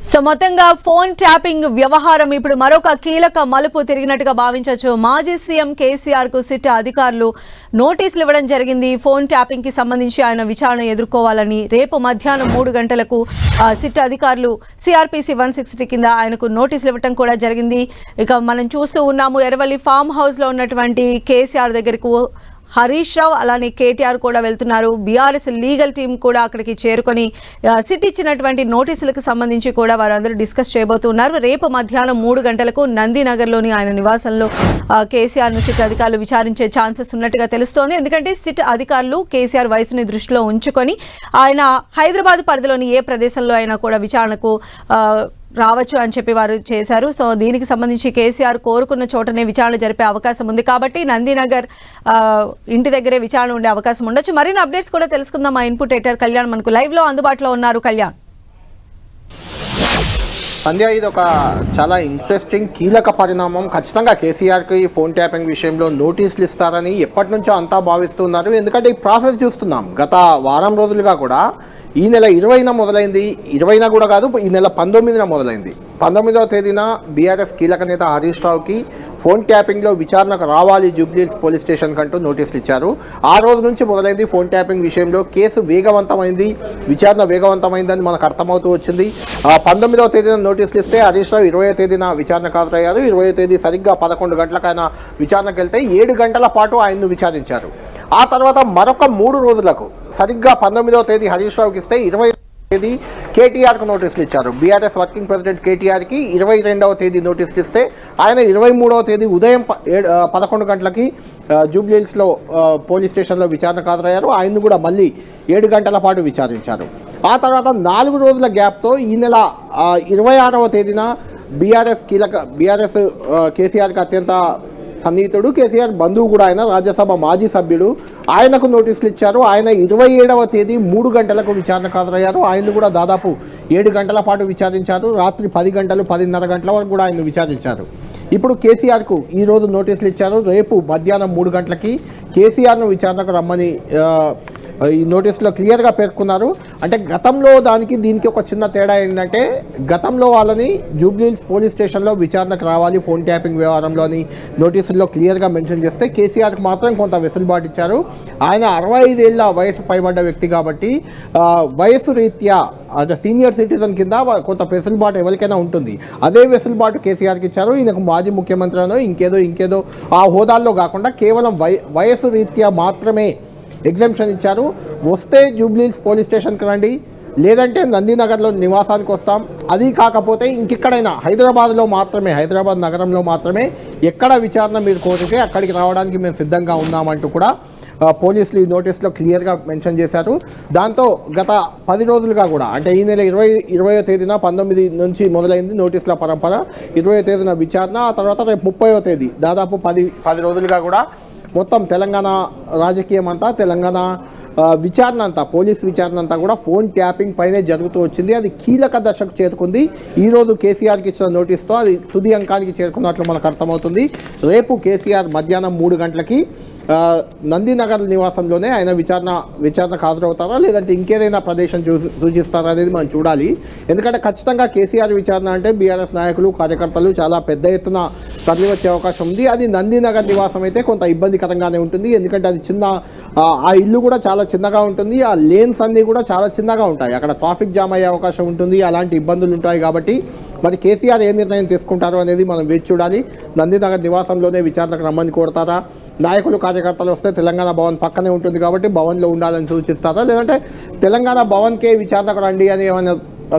So మొత్తంగా phone tapping వ్యవహారం ఇప్పుడు మరొక కీలక మలుపు తిరిగినట్టుగా భావించవచ్చు. మాజీ సీఎం కేసీఆర్ కు సిట్ అధికారులు నోటీసులు ఇవ్వడం జరిగింది. ఫోన్ ట్యాపింగ్ కి సంబంధించి ఆయన విచారణ ఎదుర్కోవాలని రేపు మధ్యాహ్నం 3 గంటలకు సిట్ అధికారులు సిఆర్పిసి 160 కింద ఆయనకు నోటీసులు ఇవ్వడం కూడా జరిగింది. ఇక మనం చూస్తూ ఉన్నాము, ఎర్రవల్లి ఫామ్ హౌస్ లో ఉన్నటువంటి కేసీఆర్ దగ్గరకు హరీష్ రావు అలానే కేటీఆర్ కూడా వెళ్తున్నారు. బీఆర్ఎస్ లీగల్ టీం కూడా అక్కడికి చేరుకొని సిట్ ఇచ్చినటువంటి నోటీసులకు సంబంధించి కూడా వారందరూ డిస్కస్ చేయబోతున్నారు. రేపు మధ్యాహ్నం 3 గంటలకు నందినగర్లోని ఆయన నివాసంలో కేసీఆర్ను సిట్ అధికారులు విచారించే ఛాన్సెస్ ఉన్నట్టుగా తెలుస్తోంది. ఎందుకంటే సిట్ అధికారులు కేసీఆర్ వయసుని దృష్టిలో ఉంచుకొని ఆయన హైదరాబాద్ పరిధిలోని ఏ ప్రదేశంలో అయినా కూడా విచారణకు రావచ్చు అని చెప్పి వారు చేశారు. సో దీనికి సంబంధించి కేసీఆర్ కోరుకున్న చోటనే విచారణ జరిపే అవకాశం ఉంది కాబట్టి నందినగర్ ఇంటి దగ్గరే విచారణ ఉండే అవకాశం ఉండొచ్చు. మరిన్ని అప్డేట్స్ కూడా తెలుసుకుందాం. మా ఇన్పుట్ ఎడిటర్ కళ్యాణ్ మనకు లైవ్ లో అందుబాటులో ఉన్నారు. కళ్యాణ్, సంధ్య, ఇది ఒక చాలా ఇంట్రెస్టింగ్ కీలక పరిణామం. ఖచ్చితంగా కేసీఆర్కి ఫోన్ ట్యాపింగ్ విషయంలో నోటీసులు ఇస్తారని ఎప్పటి నుంచో అంతా భావిస్తున్నారు. ఎందుకంటే ఈ ప్రాసెస్ చూస్తున్నాం గత వారం రోజులుగా కూడా. ఈ నెల 20న మొదలైంది, 20న కూడా కాదు, ఈ నెల 19న మొదలైంది. 19వ తేదీన బీఆర్ఎస్ కీలక నేత హరీష్ రావుకి ఫోన్ ట్యాపింగ్లో విచారణకు రావాలి జూబ్లీహిల్స్ పోలీస్ స్టేషన్ కంటూ నోటీసులు ఇచ్చారు. ఆ రోజు నుంచి మొదలైంది ఫోన్ ట్యాపింగ్ విషయంలో కేసు వేగవంతమైంది, విచారణ వేగవంతమైందని మనకు అర్థమవుతూ వచ్చింది. 19వ తేదీన నోటీసులు ఇస్తే హరీష్ రావు 20వ తేదీన విచారణకు హాజరయ్యారు. 20వ తేదీ సరిగ్గా 11 గంటలకు ఆయన విచారణకు వెళ్తే 7 గంటల పాటు ఆయన్ను విచారించారు. ఆ తర్వాత మరొక 3 రోజులకు సరిగ్గా 19వ తేదీ హరీష్ రావుకి ఇస్తే 20వ తేదీ కేటీఆర్కు నోటీసులు ఇచ్చారు. బీఆర్ఎస్ వర్కింగ్ ప్రెసిడెంట్ కేటీఆర్కి 22వ తేదీ నోటీసులు ఇస్తే ఆయన 23వ తేదీ ఉదయం 11 గంటలకి జూబ్లీహిల్స్లో పోలీస్ స్టేషన్లో విచారణకు హాజరయ్యారు. ఆయన్ను కూడా మళ్ళీ 7 గంటల పాటు విచారించారు. ఆ తర్వాత 4 రోజుల గ్యాప్తో ఈ నెల 26వ తేదీన బీఆర్ఎస్ కేసీఆర్కి అత్యంత సన్నిహితుడు, కేసీఆర్ బంధువు కూడా ఆయన, రాజ్యసభ మాజీ సభ్యుడు, ఆయనకు నోటీసులు ఇచ్చారు. ఆయన 27వ తేదీ 3 గంటలకు విచారణకు హాజరయ్యారు. ఆయన కూడా దాదాపు 7 గంటల పాటు విచారించారు. రాత్రి 10 గంటలు 10:30 గంటల వరకు కూడా ఆయన విచారించారు. ఇప్పుడు కేసీఆర్కు ఈరోజు నోటీసులు ఇచ్చారు. రేపు మధ్యాహ్నం 3 గంటలకి కేసీఆర్ను విచారణకు రమ్మని ఈ నోటీసులో క్లియర్గా పేర్కొన్నారు. అంటే గతంలో దీనికి ఒక చిన్న తేడా ఏంటంటే, గతంలో వాళ్ళని జూబ్లీహిల్స్ పోలీస్ స్టేషన్లో విచారణకు రావాలి ఫోన్ ట్యాపింగ్ వ్యవహారంలో అని నోటీసుల్లో క్లియర్గా మెన్షన్ చేస్తే కేసీఆర్కి మాత్రం కొంత వెసులుబాటు ఇచ్చారు. ఆయన 65 ఏళ్ల వయసు పైబడ్డ వ్యక్తి కాబట్టి వయసు రీత్యా అంటే సీనియర్ సిటిజన్ కింద కొంత వెసులుబాటు ఎవరికైనా ఉంటుంది. అదే వెసులుబాటు కేసీఆర్కి ఇచ్చారు. ఈయనకు మాజీ ముఖ్యమంత్రి అనో ఇంకేదో ఆ హోదాల్లో కాకుండా కేవలం వయసు రీత్యా మాత్రమే ఎగ్జామ్షన్ ఇచ్చారు. వస్తే జూబ్లీహిల్స్ పోలీస్ స్టేషన్కి రండి, లేదంటే నందినగర్లో నివాసానికి వస్తాం, అది కాకపోతే ఇంకెక్కడైనా హైదరాబాద్ నగరంలో మాత్రమే ఎక్కడ విచారణ మీరు కోరితే అక్కడికి రావడానికి మేము సిద్ధంగా ఉన్నామంటూ కూడా పోలీసులు ఈ నోటీసులో క్లియర్గా మెన్షన్ చేశారు. దాంతో గత 10 రోజులుగా కూడా, అంటే ఈ నెల 20వ తేదీన 19 నుంచి మొదలైంది నోటీసుల పరంపర. 20వ తేదీన విచారణ, ఆ తర్వాత రేపు 30వ తేదీ దాదాపు 10 రోజులుగా కూడా మొత్తం తెలంగాణ రాజకీయం అంతా, తెలంగాణ విచారణ అంతా, పోలీస్ విచారణ అంతా కూడా ఫోన్ ట్యాపింగ్ పైనే జరుగుతూ వచ్చింది. అది కీలక దశకు చేరుకుంది. ఈరోజు కేసీఆర్కి ఇచ్చిన నోటీస్తో అది తుది అంకానికి చేరుకున్నట్లు మనకు అర్థమవుతుంది. రేపు కేసీఆర్ మధ్యాహ్నం 3 గంటలకి నందినగర్ నివాసంలోనే ఆయన విచారణకు హాజరవుతారా, లేదంటే ఇంకేదైనా ప్రదేశం సూచిస్తారా అనేది మనం చూడాలి. ఎందుకంటే ఖచ్చితంగా కేసీఆర్ విచారణ అంటే బీఆర్ఎస్ నాయకులు, కార్యకర్తలు చాలా పెద్ద ఎత్తున తరలి వచ్చే అవకాశం ఉంది. అది నందినగర్ నివాసం అయితే కొంత ఇబ్బందికరంగానే ఉంటుంది. ఎందుకంటే అది ఆ ఇల్లు కూడా చాలా చిన్నగా ఉంటుంది. ఆ లేన్స్ అన్నీ కూడా చాలా చిన్నగా ఉంటాయి. అక్కడ ట్రాఫిక్ జామ్ అయ్యే అవకాశం ఉంటుంది. అలాంటి ఇబ్బందులు ఉంటాయి కాబట్టి మరి కేసీఆర్ ఏ నిర్ణయం తీసుకుంటారో అనేది మనం వేచి చూడాలి. నందినగర్ నివాసంలోనే విచారణకు రమ్మని కోరతారా, నాయకులు కార్యకర్తలు వస్తే తెలంగాణ భవన్ పక్కనే ఉంటుంది కాబట్టి భవన్లో ఉండాలని సూచిస్తారా, లేదంటే తెలంగాణ భవన్కే విచారణకు రండి అని ఏమైనా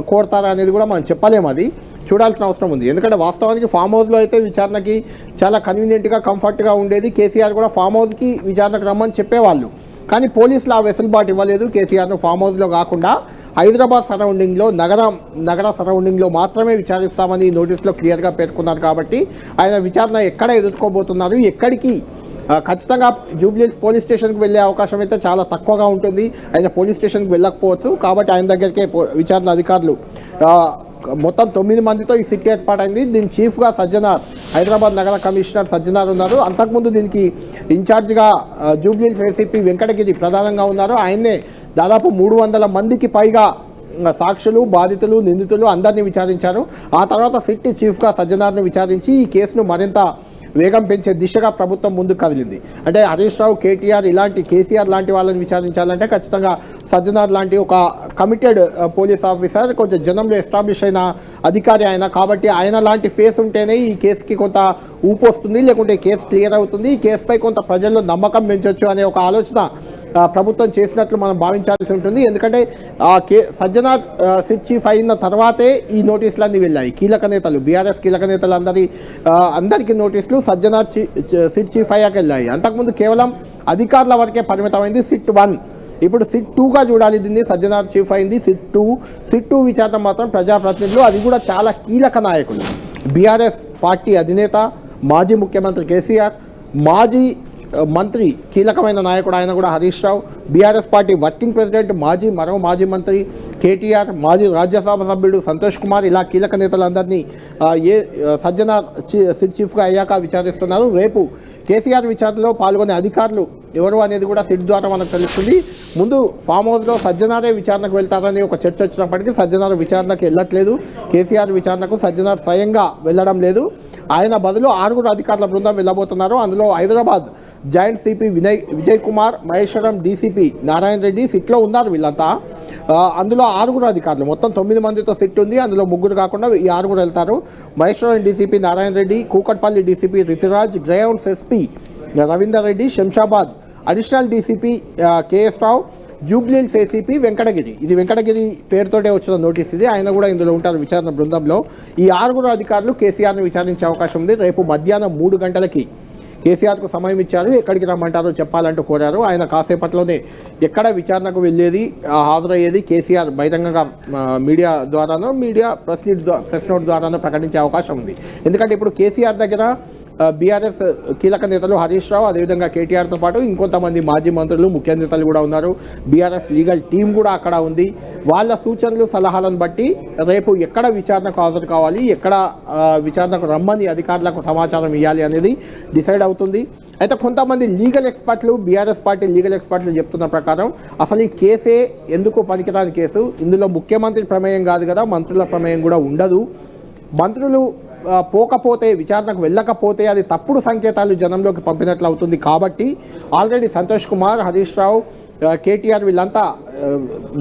కోరతారా అనేది కూడా మనం చెప్పలేము. అది చూడాల్సిన అవసరం ఉంది. ఎందుకంటే వాస్తవానికి ఫామ్ హౌస్లో అయితే విచారణకి చాలా కన్వీనియంట్గా, కంఫర్ట్గా ఉండేది. కేసీఆర్ కూడా ఫామ్ హౌస్కి విచారణకు రమ్మని చెప్పేవాళ్ళు. కానీ పోలీసులు ఆ వెసులుబాటు ఇవ్వలేదు. కేసీఆర్ను ఫామ్ హౌస్లో కాకుండా హైదరాబాద్ సరౌండింగ్లో, నగర సరౌండింగ్లో మాత్రమే విచారిస్తామని నోటీసులో క్లియర్గా పేర్కొన్నారు. కాబట్టి ఆయన విచారణ ఎక్కడ ఎదుర్కోబోతున్నారు, ఎక్కడికి ఖచ్చితంగా జూబ్లీహిల్స్ పోలీస్ స్టేషన్కి వెళ్ళే అవకాశం అయితే చాలా తక్కువగా ఉంటుంది. ఆయన పోలీస్ స్టేషన్కి వెళ్ళకపోవచ్చు. కాబట్టి ఆయన దగ్గరికే విచారణ అధికారులు మొత్తం 9 మందితో ఈ సిట్ ఏర్పాటైంది. దీని చీఫ్గా సజ్జనార్, హైదరాబాద్ నగర కమిషనర్ సజ్జనార్ ఉన్నారు. అంతకుముందు దీనికి ఇన్ఛార్జిగా జూబ్లీహిల్స్ ఏసీపీ వెంకటగిరి ప్రధానంగా ఉన్నారు. ఆయన్నే దాదాపు 300 మందికి పైగా సాక్షులు, బాధితులు, నిందితులు అందరినీ విచారించారు. ఆ తర్వాత సిట్ చీఫ్గా సజ్జనార్ను విచారించి ఈ కేసును మరింత వేగం పెంచే దిశగా ప్రభుత్వం ముందుకు కదిలింది. అంటే హరీష్ రావు, కేటీఆర్ ఇలాంటి కేసీఆర్ లాంటి వాళ్ళని విచారించాలంటే ఖచ్చితంగా సజ్జనార్ లాంటి ఒక కమిటెడ్ పోలీస్ ఆఫీసర్, కొంచెం జనంలో ఎస్టాబ్లిష్ అయిన అధికారి ఆయన కాబట్టి ఆయన లాంటి ఫేస్ ఉంటేనే ఈ కేసుకి కొంత ఊపు వస్తుంది, లేకుంటే కేసు క్లియర్ అవుతుంది, ఈ కేసుపై కొంత ప్రజల్లో నమ్మకం పెంచవచ్చు అనే ఒక ఆలోచన ప్రభుత్వం చేసినట్లు మనం భావించాల్సి ఉంటుంది. ఎందుకంటే సజ్జనార్ సిట్ చీఫ్ అయిన తర్వాతే ఈ నోటీసులన్నీ వెళ్ళాయి. కీలక నేతలు, బీఆర్ఎస్ కీలక నేతలు అందరికీ నోటీసులు సజ్జనార్ సిట్ చీఫ్ అయ్యాక వెళ్ళాయి. అంతకుముందు కేవలం అధికారుల వరకే పరిమితమైంది సిట్ 1. ఇప్పుడు సిట్ 2గా చూడాలి దీన్ని. సజ్జనార్ చీఫ్ అయింది సిట్ 2 విచారణ మాత్రం ప్రజాప్రతినిధులు, అది కూడా చాలా కీలక నాయకులు. బీఆర్ఎస్ పార్టీ అధినేత, మాజీ ముఖ్యమంత్రి కేసీఆర్, మాజీ మంత్రి కీలకమైన నాయకుడు ఆయన కూడా Harish Rao, BRS party working president, మరో మాజీ మంత్రి కేటీఆర్, మాజీ రాజ్యసభ సభ్యుడు సంతోష్ కుమార్, ఇలా కీలక నేతలందరినీ సజ్జనార్ సిట్ చీఫ్గా అయ్యాక విచారిస్తున్నారు. రేపు కేసీఆర్ విచారణలో పాల్గొనే అధికారులు ఎవరు అనేది కూడా సిట్ ద్వారా మనకు తెలుస్తుంది. ముందు ఫామ్ హౌస్లో సజ్జనారే విచారణకు వెళ్తారని ఒక చర్చ వచ్చినప్పటికీ సజ్జనార్ విచారణకు వెళ్ళట్లేదు. కేసీఆర్ విచారణకు సజ్జనార్ స్వయంగా వెళ్ళడం లేదు. ఆయన బదులు 6 అధికారుల బృందం వెళ్ళబోతున్నారు. అందులో Hyderabad joint CP Vijay Kumar, Maheshwaram DCP Narayana Reddy సిట్లో ఉన్నారు వీళ్ళంతా. అందులో 6 అధికారులు, మొత్తం 9 మందితో సిట్ ఉంది. అందులో 3 కాకుండా ఈ 6 వెళ్తారు. Maheshwaram DCP Narayana Reddy, Kukatpally DCP Ritiraj, Greyhounds SP Ravinder Reddy, Shamshabad additional DCP KS Rao, Jubilee Hills ACP Venkatagiri. ఇది వెంకటగిరి పేరుతోటే వచ్చిన నోటీస్ ఇది. ఆయన కూడా ఇందులో ఉంటారు విచారణ బృందంలో. ఈ 6 అధికారులు కేసీఆర్ను విచారించే అవకాశం ఉంది. రేపు మధ్యాహ్నం 3 గంటలకి కేసీఆర్కు సమయం ఇచ్చారు. ఎక్కడికి రమ్మంటారో చెప్పాలంటూ కోరారు. ఆయన కాసేపట్లోనే ఎక్కడ విచారణకు వెళ్ళేది, హాజరయ్యేది కేసీఆర్ బహిరంగంగా మీడియా ద్వారానో, ప్రెస్ నోట్ ద్వారానో ప్రకటించే అవకాశం ఉంది. ఎందుకంటే ఇప్పుడు కేసీఆర్ దగ్గర బీఆర్ఎస్ కీలక నేతలు హరీష్ రావు, అదేవిధంగా కేటీఆర్తో పాటు ఇంకొంతమంది మాజీ మంత్రులు, ముఖ్య నేతలు కూడా ఉన్నారు. బీఆర్ఎస్ లీగల్ టీం కూడా అక్కడ ఉంది. వాళ్ళ సూచనలు, సలహాలను బట్టి రేపు ఎక్కడ విచారణకు హాజరు కావాలి, ఎక్కడ విచారణకు రమ్మని అధికారులకు సమాచారం ఇవ్వాలి అనేది డిసైడ్ అవుతుంది. అయితే కొంతమంది లీగల్ ఎక్స్పర్ట్లు, బీఆర్ఎస్ పార్టీ లీగల్ ఎక్స్పర్ట్లు చెప్తున్న ప్రకారం అసలు ఈ కేసే ఎందుకు పనికిరాని కేసు, ఇందులో ముఖ్యమంత్రి ప్రమేయం కాదు కదా, మంత్రుల ప్రమేయం కూడా ఉండదు. మంత్రులు పోకపోతే, విచారణకు వెళ్ళకపోతే అది తప్పుడు సంకేతాలు జనంలోకి పంపినట్లు అవుతుంది. కాబట్టి ఆల్రెడీ సంతోష్ కుమార్, హరీష్ రావు, కేటీఆర్ వీళ్ళంతా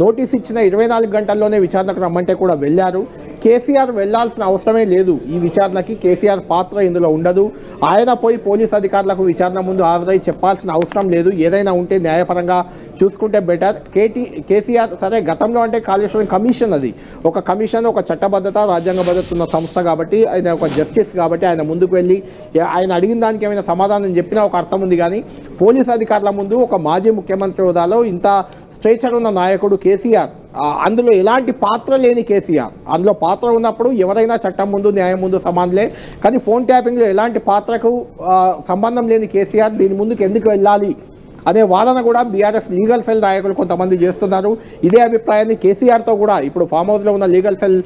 నోటీస్ ఇచ్చిన 24 గంటల్లోనే విచారణకు రమ్మంటే కూడా వెళ్ళారు. కేసీఆర్ వెళ్లాల్సిన అవసరమే లేదు. ఈ విచారణకి కేసీఆర్ పాత్ర ఇందులో ఉండదు. ఆయన పోయి పోలీస్ అధికారులకు విచారణ ముందు హాజరై చెప్పాల్సిన అవసరం లేదు. ఏదైనా ఉంటే న్యాయపరంగా చూసుకుంటే బెటర్. కేసీఆర్ సరే గతంలో అంటే కాళేశ్వరం కమిషన్, అది ఒక కమిషన్, ఒక చట్టబద్ధత, రాజ్యాంగ భద్రత ఉన్న సంస్థ కాబట్టి, ఆయన ఒక జస్టిస్ కాబట్టి ఆయన ముందుకు వెళ్ళి ఆయన అడిగిన దానికి ఏమైనా సమాధానం చెప్పినా ఒక అర్థం ఉంది. కానీ పోలీస్ అధికారుల ముందు ఒక మాజీ ముఖ్యమంత్రి హోదాలో ఇంత స్ట్రేచర్ ఉన్న నాయకుడు కేసీఆర్, అందులో ఎలాంటి పాత్ర లేని కేసీఆర్, అందులో పాత్ర ఉన్నప్పుడు ఎవరైనా చట్టం ముందు, న్యాయం ముందు సమానులే. కానీ ఫోన్ ట్యాపింగ్లో ఎలాంటి పాత్రకు సంబంధం లేని కేసీఆర్ దీని ముందుకు ఎందుకు వెళ్ళాలి అనే వాదన కూడా బీఆర్ఎస్ లీగల్ సెల్ నాయకులు కొంతమంది చేస్తున్నారు. ఇదే అభిప్రాయాన్ని కేసీఆర్తో కూడా ఇప్పుడు ఫామ్ హౌస్లో ఉన్న లీగల్ సెల్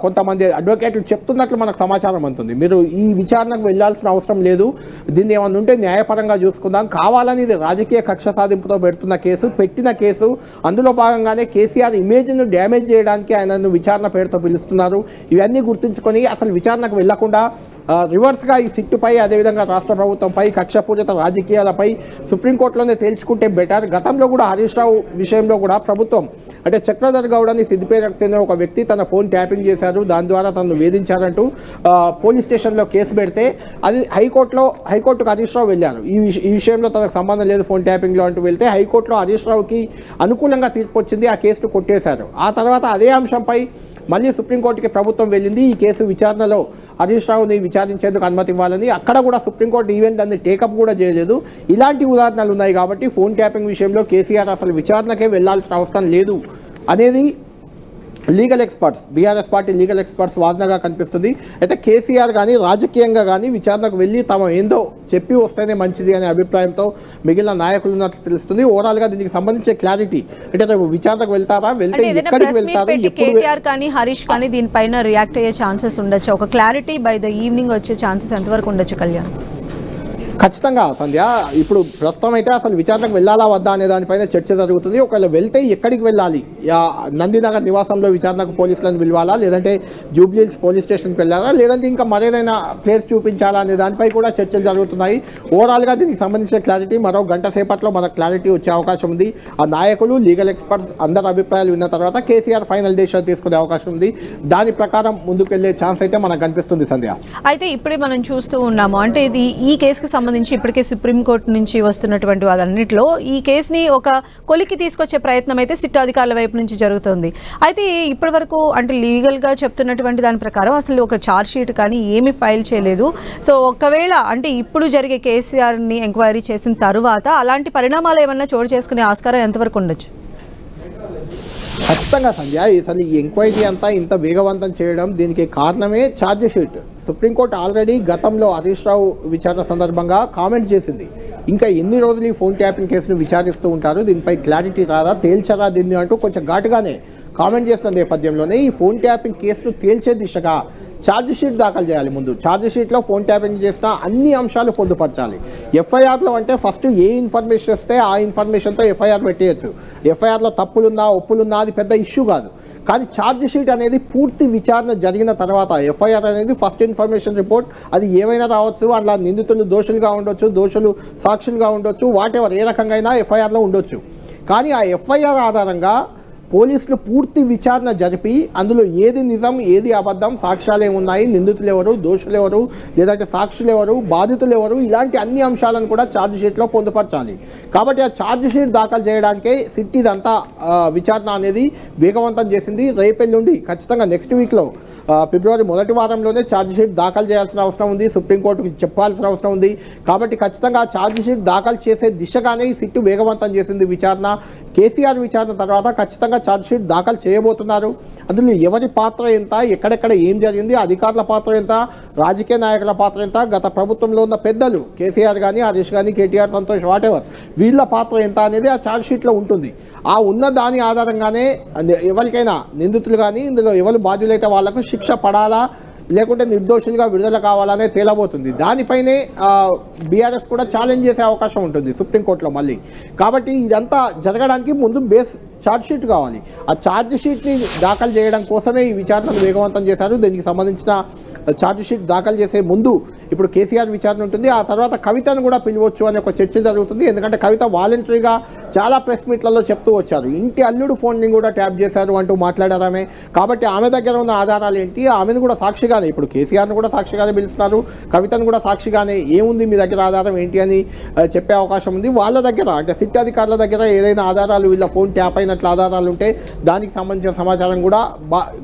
కొంతమంది అడ్వకేట్లు చెప్తున్నట్లు మనకు సమాచారం అందుతుంది. మీరు ఈ విచారణకు వెళ్లాల్సిన అవసరం లేదు, దీన్ని ఏమన్నా ఉంటే న్యాయపరంగా చూసుకుందాం, కావాలని ఇది రాజకీయ కక్ష సాధింపుతో పెట్టిన కేసు, అందులో భాగంగానే కేసీఆర్ ఇమేజ్ను డ్యామేజ్ చేయడానికి ఆయనను విచారణ పేరుతో పిలుస్తున్నారు. ఇవన్నీ గుర్తుంచుకొని అసలు విచారణకు వెళ్లకుండా రివర్స్గా ఈ సిట్టుపై, అదేవిధంగా రాష్ట్ర ప్రభుత్వంపై, కక్షపూరిత రాజకీయాలపై సుప్రీంకోర్టులోనే తేల్చుకుంటే బెటర్. గతంలో కూడా హరీష్ రావు విషయంలో కూడా ప్రభుత్వం అంటే చక్రధర్ గౌడ్ అని సిద్దిపేటకు చెందిన ఒక వ్యక్తి తన ఫోన్ ట్యాపింగ్ చేశారు, దాని ద్వారా తనను వేధించారంటూ పోలీస్ స్టేషన్లో కేసు పెడితే అది హైకోర్టుకు హరీష్ రావు వెళ్ళారు. ఈ విషయంలో తనకు సంబంధం లేదు ఫోన్ ట్యాపింగ్లో అంటూ వెళ్తే హైకోర్టులో హరీష్ రావుకి అనుకూలంగా తీర్పు వచ్చింది, ఆ కేసును కొట్టేశారు. ఆ తర్వాత అదే అంశంపై మళ్ళీ సుప్రీంకోర్టుకి ప్రభుత్వం వెళ్ళింది. ఈ కేసు విచారణలో హరీష్ రావుని విచారించేందుకు అనుమతి ఇవ్వాలని, అక్కడ కూడా సుప్రీంకోర్టు ఈవెన్ దాన్ని టేకప్ కూడా చేయలేదు. ఇలాంటి ఉదాహరణలు ఉన్నాయి. కాబట్టి ఫోన్ ట్యాపింగ్ విషయంలో కేసీఆర్ అసలు విచారణకే వెళ్లాల్సిన అవసరం లేదు అనేది legal experts, BRS party legal experts వాదనగా కనిపిస్తుంది. అయితే కేసీఆర్ కానీ రాజకీయంగా కానీ విచారణకు వెళ్ళి తమ ఏందో చెప్పి వస్తేనే మంచిది అనే అభిప్రాయంతో మిగిలిన నాయకులు ఉన్నట్లు తెలుస్తుంది. ఓవరాల్గా దీనికి సంబంధించే క్లారిటీ అంటే విచారణకు వెళ్తారా, వెళ్తే ఎక్కడికి వెళ్తారు, కేటీఆర్ కానీ హరీష్ కానీ దీనిపైన రియాక్ట్ అయ్యే ఛాన్సెస్ ఉండొచ్చు, ఒక క్లారిటీ బై ద ఈవినింగ్ వచ్చే ఛాన్సెస్ ఎంతవరకు ఉండొచ్చు కళ్యాణ్? ఖచ్చితంగా సంధ్య, ఇప్పుడు ప్రస్తుతం అయితే అసలు విచారణకు వెళ్ళాలా వద్దా అనే దానిపైన చర్చ జరుగుతుంది. ఒకవేళ వెళ్తే ఎక్కడికి వెళ్ళాలి, నందినగర్ నివాసంలో విచారణకు పోలీసులను పిలవాలా, లేదంటే జూబ్లీహిల్స్ పోలీస్ స్టేషన్కి వెళ్ళాలా, లేదంటే ఇంకా మరేదైనా ప్లేస్ చూపించాలా అనే దానిపై కూడా చర్చలు జరుగుతున్నాయి. ఓవరాల్గా దీనికి సంబంధించిన క్లారిటీ మరో గంట సేపట్లో మనకు క్లారిటీ వచ్చే అవకాశం ఉంది. ఆ నాయకులు, లీగల్ ఎక్స్పర్ట్స్ అందరి అభిప్రాయాలు విన్న తర్వాత కేసీఆర్ ఫైనల్ డెసిషన్ తీసుకునే అవకాశం ఉంది. దాని ప్రకారం ముందుకు వెళ్ళే ఛాన్స్ అయితే మనకు కనిపిస్తుంది సంధ్య. అయితే ఇప్పుడే మనం చూస్తూ ఉన్నాము, అంటే ఇది ఈ కేసుకి సంబంధించి ఇప్పటికే సుప్రీంకోర్టు నుంచి వస్తున్నటువంటి వాళ్ళన్నింటిలో ఈ కేసుని ఒక కొలికి తీసుకొచ్చే ప్రయత్నం అయితే సిట్ అధికారుల వైపు నుంచి జరుగుతుంది. అయితే ఇప్పటి వరకు అంటే లీగల్గా చెప్తున్నటువంటి దాని ప్రకారం అసలు ఒక ఛార్జ్ షీట్ కానీ ఏమీ ఫైల్ చేయలేదు. సో ఒకవేళ అంటే ఇప్పుడు జరిగే కేసీఆర్ని ఎంక్వైరీ చేసిన తర్వాత అలాంటి పరిణామాలు ఏమన్నా చోటు చేసుకునే ఆస్కారం ఎంతవరకు ఉండొచ్చు? ఖచ్చితంగా సంధ్య, అసలు ఈ ఎంక్వైరీ అంతా ఇంత వేగవంతం చేయడం దీనికి కారణమే ఛార్జ్ షీట్. సుప్రీంకోర్టు ఆల్రెడీ గతంలో హరీష్ రావు విచారణ సందర్భంగా కామెంట్ చేసింది, ఇంకా ఎన్ని రోజులు ఈ ఫోన్ ట్యాపింగ్ కేసును విచారిస్తూ ఉంటారు, దీనిపై క్లారిటీ రాదా, తేల్చరా దీన్ని అంటూ కొంచెం ఘాటుగానే కామెంట్ చేసిన నేపథ్యంలోనే ఈ ఫోన్ ట్యాపింగ్ కేసును తేల్చే దిశగా ఛార్జ్ షీట్ దాఖలు చేయాలి. ముందు ఛార్జ్ షీట్లో ఫోన్ ట్యాపింగ్ చేసిన అన్ని అంశాలు పొందుపరచాలి. ఎఫ్ఐఆర్లో అంటే ఫస్ట్ ఏ ఇన్ఫర్మేషన్ వస్తే ఆ ఇన్ఫర్మేషన్తో ఎఫ్ఐఆర్ పెట్టేయచ్చు. ఎఫ్ఐఆర్లో తప్పులున్నా ఒప్పులున్నా అది పెద్ద ఇష్యూ కాదు. కానీ ఛార్జ్ షీట్ అనేది పూర్తి విచారణ జరిగిన తర్వాత, ఎఫ్ఐఆర్ అనేది ఫస్ట్ ఇన్ఫర్మేషన్ రిపోర్ట్, అది ఏమైనా రావచ్చు, అట్లా నిందితులు దోషులుగా ఉండొచ్చు, దోషులు సాక్షులుగా ఉండొచ్చు, వాటెవర్ ఏ రకంగా అయినా ఎఫ్ఐఆర్లో ఉండొచ్చు. కానీ ఆ ఎఫ్ఐఆర్ ఆధారంగా పోలీసులు పూర్తి విచారణ జరిపి అందులో ఏది నిజం, ఏది అబద్ధం, సాక్ష్యాలు ఏమున్నాయి, నిందితులు ఎవరు, దోషులు ఎవరు, లేదంటే సాక్షులు ఎవరు, బాధితులు ఎవరు, ఇలాంటి అన్ని అంశాలను కూడా ఛార్జ్ షీట్లో పొందుపరచాలి. కాబట్టి ఆ ఛార్జ్ షీట్ దాఖలు చేయడానికే సిట్ ఇదంతా విచారణ అనేది వేగవంతం చేసింది. రేపెల్లుండి ఖచ్చితంగా నెక్స్ట్ వీక్లో ఫిబ్రవరి మొదటి వారంలోనే ఛార్జ్ షీట్ దాఖలు చేయాల్సిన అవసరం ఉంది, సుప్రీంకోర్టుకి చెప్పాల్సిన అవసరం ఉంది. కాబట్టి ఖచ్చితంగా ఛార్జ్ షీట్ దాఖలు చేసే దిశగానే ఈ సిట్ వేగవంతం చేసింది విచారణ. కేసీఆర్ విచారణ తర్వాత ఖచ్చితంగా ఛార్జ్ షీట్ దాఖలు చేయబోతున్నారు. అందులో ఎవరి పాత్ర ఎంత, ఎక్కడెక్కడ ఏం జరిగింది, అధికారుల పాత్ర ఎంత, రాజకీయ నాయకుల పాత్ర ఎంత, గత ప్రభుత్వంలో ఉన్న పెద్దలు కేసీఆర్ కానీ, హరీష్ కానీ, కేటీఆర్, సంతోష్, వాటెవర్ వీళ్ళ పాత్ర ఎంత అనేది ఆ ఛార్జ్ షీట్లో ఉంటుంది. ఆ ఉన్న దాని ఆధారంగానే ఎవరికైనా నిందితులు కానీ ఇందులో ఎవరు బాధ్యులైతే వాళ్లకు శిక్ష పడాలా, లేకుంటే నిర్దోషులుగా విడుదల కావాలనే తేలబోతుంది. దానిపైనే బీఆర్ఎస్ కూడా ఛాలెంజ్ చేసే అవకాశం ఉంటుంది సుప్రీంకోర్టులో మళ్ళీ. కాబట్టి ఇదంతా జరగడానికి ముందు బేస్ ఛార్జ్ షీట్ కావాలి. ఆ ఛార్జ్ షీట్ని దాఖలు చేయడం కోసమే ఈ విచారణను వేగవంతం చేశారు. దీనికి సంబంధించిన ఛార్జ్ షీట్ దాఖలు చేసే ముందు ఇప్పుడు కేసీఆర్ విచారణ ఉంటుంది, ఆ తర్వాత కవితను కూడా పిలవచ్చు అనే ఒక చర్చ జరుగుతుంది. ఎందుకంటే కవిత వాలంటరీగా చాలా ప్రెస్ మీట్లలో చెప్తూ వచ్చారు, ఇంటి అల్లుడు ఫోన్ని కూడా ట్యాప్ చేశారు అంటూ మాట్లాడారు ఆమె. కాబట్టి ఆమె దగ్గర ఉన్న ఆధారాలు ఏంటి, ఆమెను కూడా సాక్షిగానే, ఇప్పుడు కేసీఆర్ను కూడా సాక్షిగానే పిలుస్తున్నారు, కవితను కూడా సాక్షిగానే, ఏముంది మీ దగ్గర ఆధారం ఏంటి అని చెప్పే అవకాశం ఉంది. వాళ్ళ దగ్గర అంటే సిట్ అధికారుల దగ్గర ఏదైనా ఆధారాలు, వీళ్ళ ఫోన్ ట్యాప్ అయినట్లు ఆధారాలు ఉంటే దానికి సంబంధించిన సమాచారం కూడా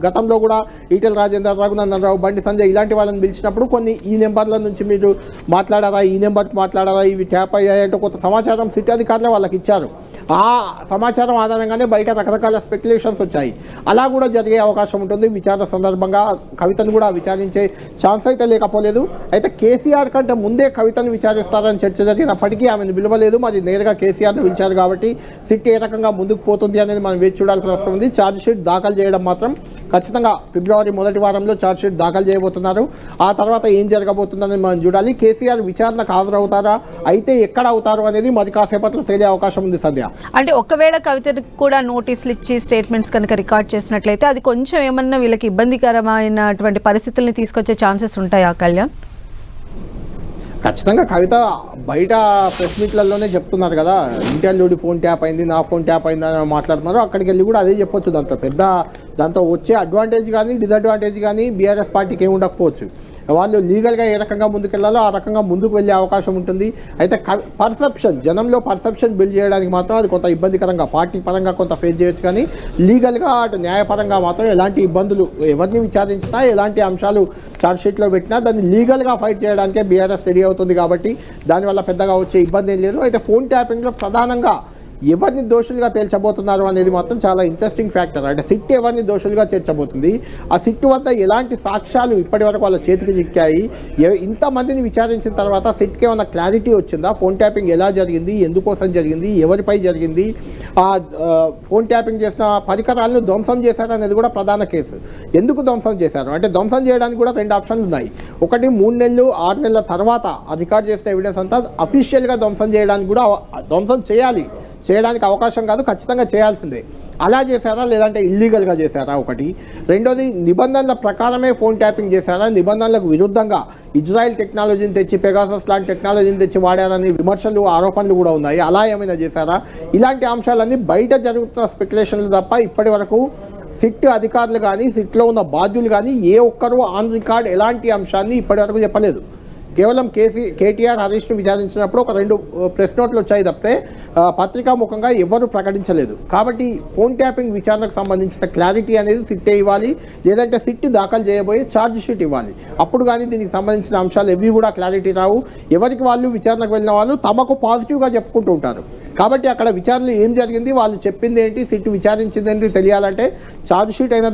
గతంలో కూడా ఈటెల రాజేందర్, రఘునందన్ రావు, బండి సంజయ్ ఇలాంటి వాళ్ళని పిలిచినప్పుడు కొన్ని ఈ నెంబర్ల నుంచి మీరు మాట్లాడారా, ఈ నెంబర్కి మాట్లాడారా, ఇవి ట్యాప్ అయ్యాయంటే కొంత సమాచారం సిట్ అధికారులే వాళ్ళకి ఇచ్చారు. ఆ సమాచారం ఆధారంగానే బయట రకరకాల స్పెక్యులేషన్స్ వచ్చాయి. అలా కూడా జరిగే అవకాశం ఉంటుంది. విచారణ సందర్భంగా కవితను కూడా విచారించే ఛాన్స్ అయితే లేకపోలేదు. అయితే కేసీఆర్ కంటే ముందే కవితను విచారిస్తారని చర్చ జరిగినప్పటికీ ఆమెను పిలవలేదు. మరి నేరుగా కేసీఆర్ను పిలిచారు కాబట్టి సిట్ ఏ రకంగా ముందుకు పోతుంది అనేది మనం వేచి చూడాల్సిన అవసరం ఉంది. ఛార్జ్ షీట్ దాఖలు చేయడం మాత్రం ఖచ్చితంగా ఫిబ్రవరి మొదటి వారంలో ఛార్జ్ షీట్ దాఖలు చేయబోతున్నారు. ఆ తర్వాత ఏం జరగబోతుందని మనం చూడాలి. కేసీఆర్ విచారణకు హాజరవుతారా, అయితే ఎక్కడ అవుతారు అనేది మరి కాసేపట్లో తేలే అవకాశం ఉంది సంధ్య. అంటే ఒకవేళ కవితకు కూడా నోటీసులు ఇచ్చి స్టేట్మెంట్స్ కనుక రికార్డ్ చేసినట్లయితే అది కొంచెం ఏమన్నా వీళ్ళకి ఇబ్బందికరమైనటువంటి పరిస్థితుల్ని తీసుకొచ్చే ఛాన్సెస్ ఉంటాయా కళ్యాణ్? ఖచ్చితంగా కవిత బయట ప్రెస్ మీట్లలోనే చెప్తున్నారు కదా, ఇంటర్వ్యూడి ఫోన్ ట్యాప్ అయింది, నా ఫోన్ ట్యాప్ అయింది అని మాట్లాడుతున్నారు. అక్కడికి వెళ్ళి కూడా అదే చెప్పొచ్చు. దాంతో వచ్చే అడ్వాంటేజ్ కానీ డిసడ్వాంటేజ్ కానీ బీఆర్ఎస్ పార్టీకి ఏమి ఉండకపోవచ్చు. వాళ్ళు లీగల్గా ఏ రకంగా ముందుకెళ్లాలో ఆ రకంగా ముందుకు వెళ్ళే అవకాశం ఉంటుంది. అయితే పర్సెప్షన్, జనంలో పర్సెప్షన్ బిల్డ్ చేయడానికి మాత్రం అది కొంత ఇబ్బందికరంగా, పార్టీ పరంగా కొంత ఫేస్ చేయొచ్చు. కానీ లీగల్గా అటు న్యాయపరంగా మాత్రం ఎలాంటి ఇబ్బందులు, ఎవరిని విచారించినా, ఎలాంటి అంశాలు ఛార్జ్షీట్లో పెట్టినా దాన్ని లీగల్గా ఫైట్ చేయడానికే బీఆర్ఎస్ రెడీ అవుతుంది. కాబట్టి దానివల్ల పెద్దగా వచ్చే ఇబ్బంది ఏం లేదు. అయితే ఫోన్ ట్యాపింగ్లో ప్రధానంగా ఎవరిని దోషులుగా తేల్చబోతున్నారు అనేది మాత్రం చాలా ఇంట్రెస్టింగ్ ఫ్యాక్టర్. అంటే సిట్ ఎవరిని దోషులుగా చేర్చబోతుంది, ఆ సిట్ వద్ద ఎలాంటి సాక్ష్యాలు ఇప్పటివరకు వాళ్ళ చేతికి చిక్కాయి, ఇంతమందిని విచారించిన తర్వాత సిట్కి ఏమైనా క్లారిటీ వచ్చిందా, ఫోన్ ట్యాపింగ్ ఎలా జరిగింది, ఎందుకోసం జరిగింది, ఎవరిపై జరిగింది, ఆ ఫోన్ ట్యాపింగ్ చేసిన పరికరాలను ధ్వంసం చేశారనేది కూడా ప్రధాన కేసు. ఎందుకు ధ్వంసం చేశారు అంటే ధ్వంసం చేయడానికి కూడా 2 ఆప్షన్లు ఉన్నాయి. ఒకటి 3 నెలలు 6 నెలల తర్వాత ఆ రికార్డ్ చేసిన ఎవిడెన్స్ అంతా అఫీషియల్గా ధ్వంసం చేయడానికి కూడా ధ్వంసం చేయడానికి అవకాశం కాదు, ఖచ్చితంగా చేయాల్సిందే. అలా చేశారా లేదంటే ఇల్లీగల్గా చేశారా ఒకటి. రెండోది నిబంధనల ప్రకారమే ఫోన్ ట్యాపింగ్ చేశారా, నిబంధనలకు విరుద్ధంగా ఇజ్రాయెల్ టెక్నాలజీని తెచ్చి పెగాసస్ లాంటి టెక్నాలజీని తెచ్చి వాడారని విమర్శలు ఆరోపణలు కూడా ఉన్నాయి. అలా ఏమైనా చేశారా, ఇలాంటి అంశాలన్నీ బయట జరుగుతున్న స్పెక్యులేషన్లు తప్ప ఇప్పటి వరకు సిట్ అధికారులు కానీ సిట్లో ఉన్న బాధ్యులు కానీ ఏ ఒక్కరూ ఆన్ రికార్డ్ ఎలాంటి అంశాన్ని ఇప్పటివరకు చెప్పలేదు. కేవలం కేటీఆర్ హరీష్ను విచారించినప్పుడు ఒక 2 ప్రెస్ నోట్లు వచ్చాయి తప్పితే పత్రికాముఖంగా ఎవరు ప్రకటించలేదు. కాబట్టి ఫోన్ ట్యాపింగ్ విచారణకు సంబంధించిన క్లారిటీ అనేది సిట్టే ఇవ్వాలి, లేదంటే సిట్ దాఖలు చేయబోయే ఛార్జ్ షీట్ ఇవ్వాలి. అప్పుడు కానీ దీనికి సంబంధించిన అంశాలు ఎవి కూడా క్లారిటీ రావు. ఎవరికి వాళ్ళు విచారణకు వెళ్ళిన వాళ్ళు తమకు పాజిటివ్గా చెప్పుకుంటూ ఉంటారు. కాబట్టి అక్కడ విచారణలో ఏం జరిగింది, వాళ్ళు చెప్పింది ఏంటి, సిట్ విచారించింది ఏంటి తెలియాలంటే ఛార్జ్ షీట్ అయినా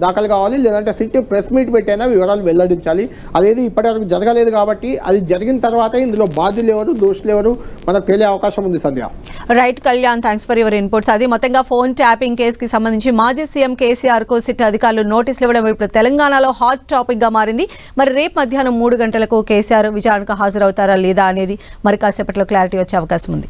దాఖలు కావాలి, లేదంటే సిట్ ప్రెస్ మీట్ పెట్టైనా వివరాలు వెల్లడించాలి. అదేది ఇప్పటివరకు జరగలేదు కాబట్టి అది జరిగిన తర్వాతే ఇందులో బాధ్యులు ఎవరు దోషులు ఎవరు మనకు తెలియ అవకాశం ఉంది. Sandhya. Right Kalyan, thanks for your inputs. అది మొత్తంగా ఫోన్ ట్యాపింగ్ కేసుకి సంబంధించి మాజీ సీఎం కేసీఆర్ కు సిట్ అధికారులు నోటీసులు ఇవ్వడం ఇప్పుడు తెలంగాణలో హాట్ టాపిక్ గా మారింది. మరి రేపు మధ్యాహ్నం 3 గంటలకు కేసీఆర్ విచారణకు హాజరవుతారా లేదా అనేది మరి కాసేపట్లో క్లారిటీ వచ్చే అవకాశం ఉంది.